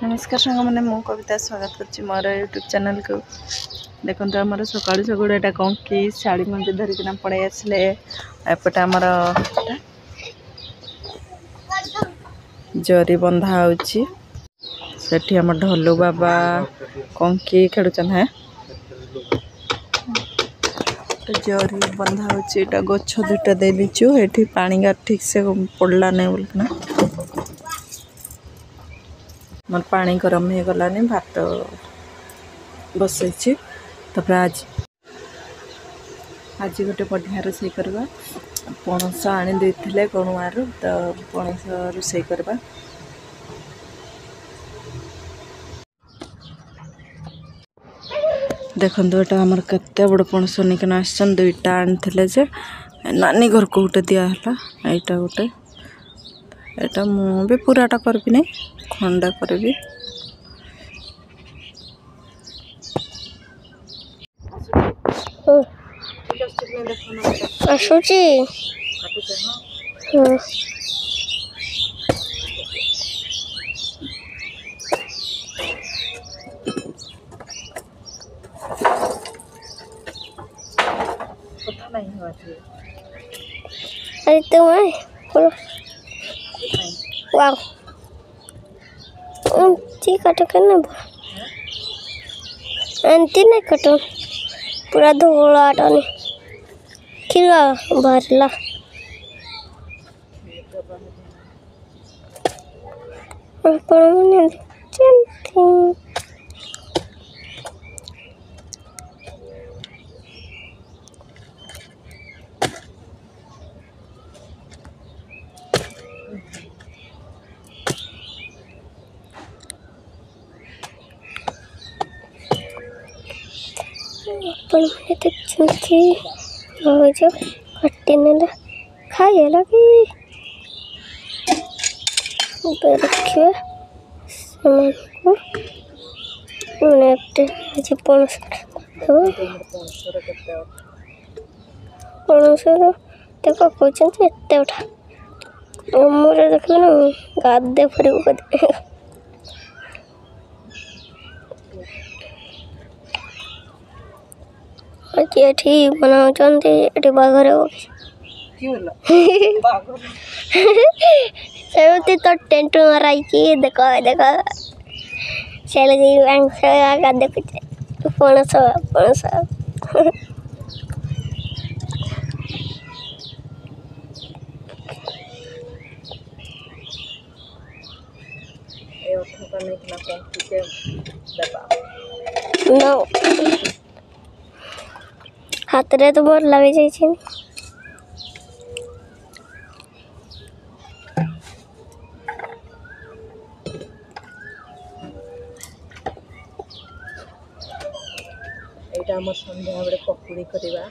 नमस्कार सांग मैंने मु कविता स्वागत कर मोर यूट्यूब चैनल को। देखो आमर सका सकाळू एटा कंकी शाड़ी मंडी धरिकिना पड़े आसले एपटे आमर जरी बंधा होची सेठी आम ढोलू बाबा कंकी खेलुचन है जरी बंधा होची एटा गछ दुटा दे दीचु एठी पानी का ठीक से पड़ला नहीं बोलना मोर पानी गरम हो गलानी भात बसई आज गोटे बढ़िया रोषे करवा पणस आनी देते गणुआर तो पणस रोषे करवा देखो एटा आमर केते बड़ पणस निकन आसन दुईटा आनी जे नानी घर को गोटे दिहला एटा गोटे एटा मु भी पूराटा करबी नहीं खंडा करबी आसुची अरे तो वाव ठीक है करना अंती नहीं कटो पूरा धोला आटाने खिला भरला कट्टी ने खाए लगे रखिए सामान को पणस देखो कहते एत उठा मोर देख ना गादे फर ये बनाते बाघर सेमती तो टेंट मारा देखो देखो चल गई देखो पणस पणस हाथ रे तो बहुत लगे जाए एटा हम संध्या बेले पकुड़ी करवा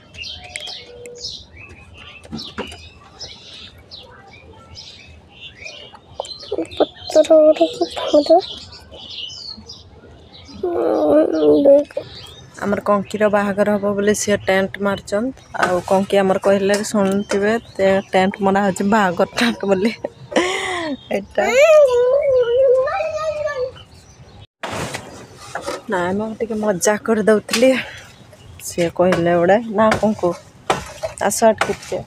आमर कंकीर बाहागर हम बोले सी टेंट मार्चन आ कंकी आमर कहले शुणुवे टेंट मरा हो बाहागर टेंट बोले एटा ना टे मजा कर दौली सी कहले गोटे ना कंकु आस अटके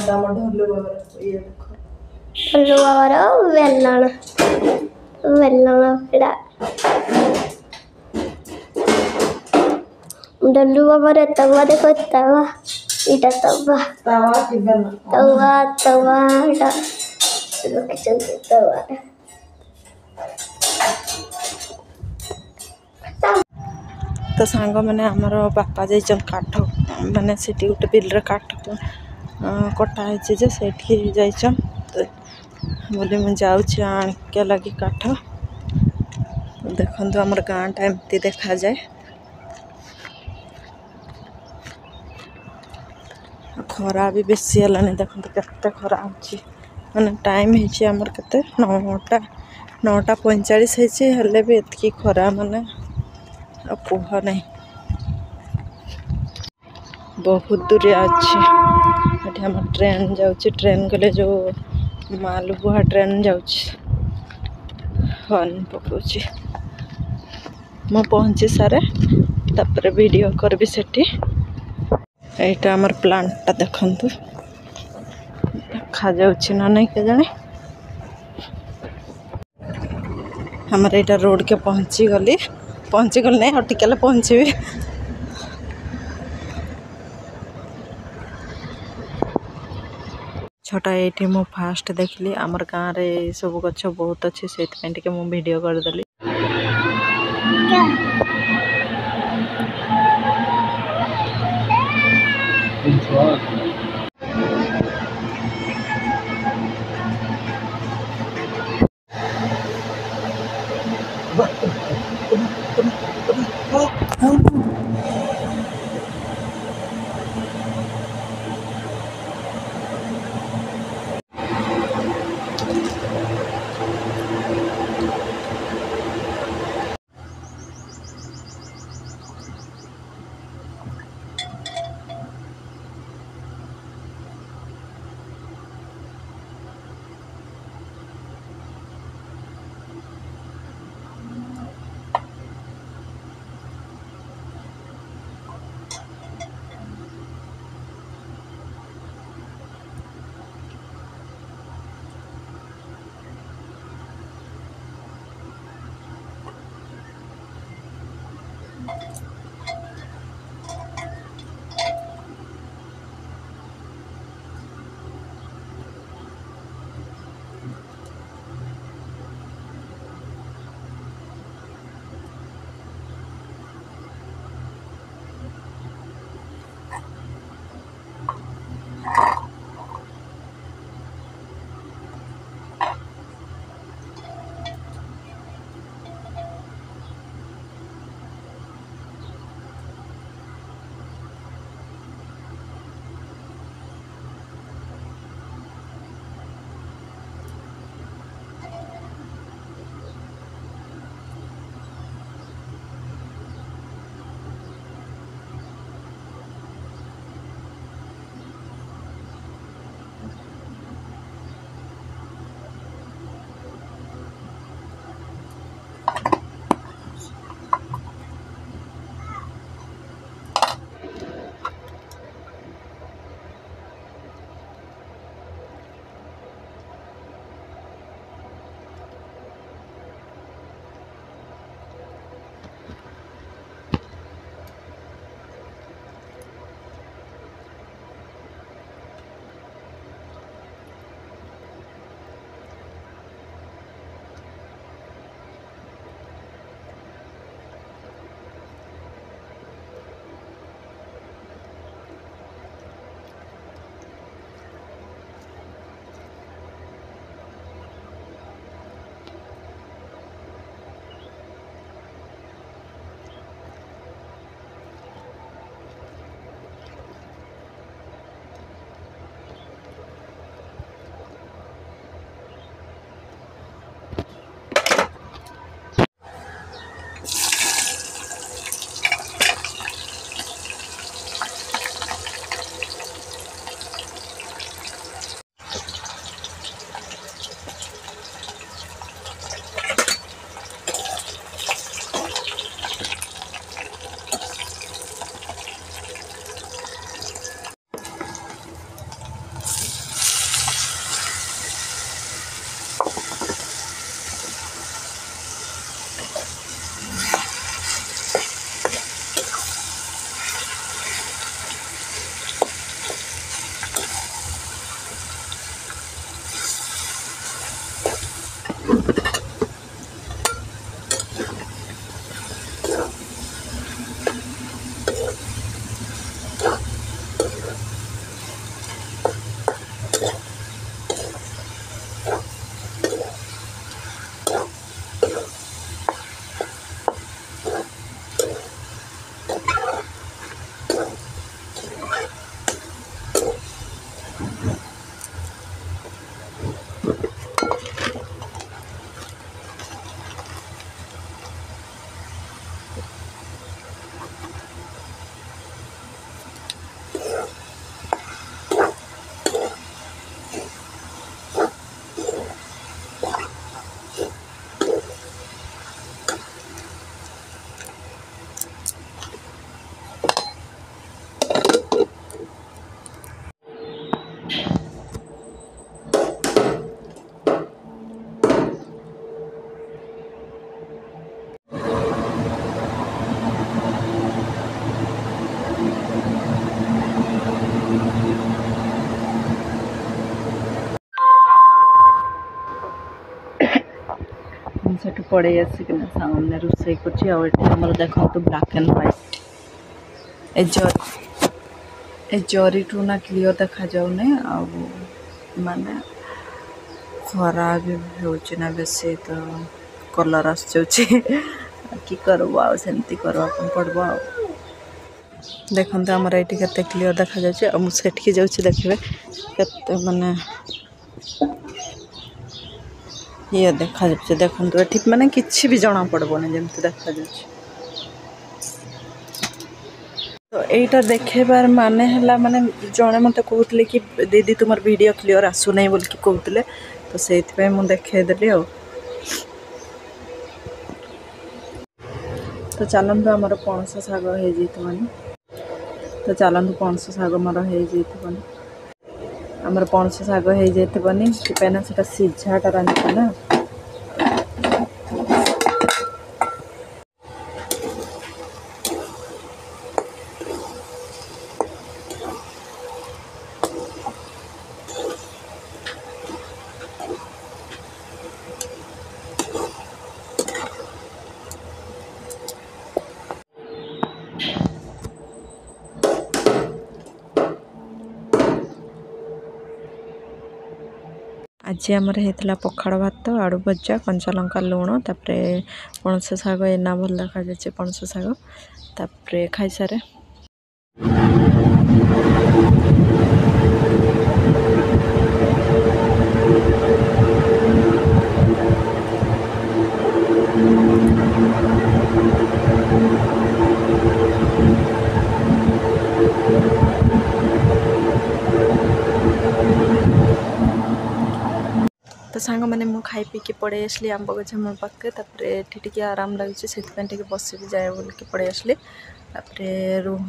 ढोलू बाबा वेल्लाण ढोलू बाबा तवा देखो तवा इटा तवा तवा तवा तवा तो सांग मैंने आमर बापा जाइछन काठ माने सिटी गोटे बिल काठ कटा से जाइछन तो बोले मुझे जाऊँ आनिके लगी काठ देखो आमर गाँटा एमती देखा जाए ଖରା ବି ବେଶୀ ହେଲାଣି ଦେଖନ୍ତୁ କେତେ ଖରା ହେଉଛି ମାନେ ଟାଇମ୍ ହେଇଛି ଆମର କେତେ 9:45 ହେଇଛି ହେଲେ ବି ଏତିକି ଖରା ମାନେ ଆଉ କୁହ ନାହିଁ ବହୁତ ଦୂରିଆ ଅଛି ଏଠି ଆମର ଟ୍ରେନ୍ ଯାଉଛି ଟ୍ରେନ୍ ଗଲେ ଯେଉଁ ମାଲବୁହା ଟ୍ରେନ୍ ଯାଉଛି ହର୍ନ ପକାଉଛି ମୁଁ ପହଞ୍ଚି ସାରେ ତାପରେ ଭିଡ଼ିଓ କରିବି ସେଠି এইটা আমার প্লান্টটা দেখন্তু ଦେଖାଯାଉଛି ନା ନାଇଁ କେଜାଣି ଆମର ଏଇଟା ରୋଡ଼୍କେ ପହଞ୍ଚିଗଲି ନାଇଁ ଆଉ ଟିକେ ହେଲେ ପହଞ୍ଚିବି ଛଟା ଏଇଠି ମୁଁ ଫାଷ୍ଟ ଦେଖିଲି ଆମର ଗାଁରେ ସବୁ ଗଛ ବହୁତ ଅଛି ସେଇଥିପାଇଁ ଟିକେ ମୁଁ ଭିଡ଼ିଓ କରିଦେଲି सेठू पड़े आसिकना सामने रोषे कर देखो ब्लैक एंड व्हाइट ए जरीठू ना क्लीयर देखा जाऊनी माने खरा भी होना बेसी तो कलर आस कि करब आमती करवा पड़ब आ देखते आमर ये के क्लीयर देखा जाए मुझे जाऊँगी देखिए के माने ये देखा जाए देखो ये माने किसी भी जना पड़बनी जमी देखा जाए तो यहीटा देखेबार माने है माने जड़े मत कहते कि दीदी तुम वीडियो क्लीयर आसुना बोल कहते तो से देखेदेली आ तो चलतु आमर पणस शाग हो तो चलतु पणस शाग मोर हो आमर पणस शाग हो जानी से सीझाटा रांधे ना आज आमर होता पखाड़ भात आलू भजा कंचा लंका लुण तापर पणस शाग एना भल देखा जाए पणस शाग तापर खाई सारे तो सांग मैंने मु खाई पी के पड़े आसली आंब गछ मो पाखे टे आराम लगे से बस भी जाए बोल के पड़े आसली रुह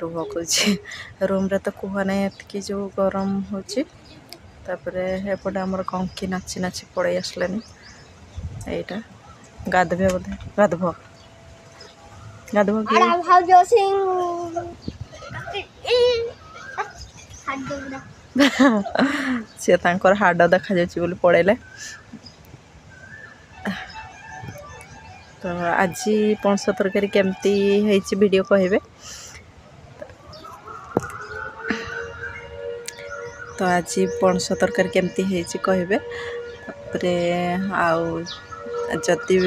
रुह कह रूम रे तो कहना ये जो गरम होपटे आमर कंकी नाची नाची पड़े आसलानी यहीटा गाधबे बोधे गाधब गाधब सी हाड़ देखा जाए पड़े तो आज पणस तरकारी केमती वीडियो कहे तो आज पणस तरकारी केमती कहे आदि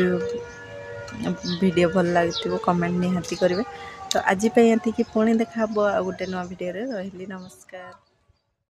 वीडियो भल लगे कमेंट निहाती करेंगे तो आज ये पुणी देखा गोटे नुआ वीडियो रही नमस्कार।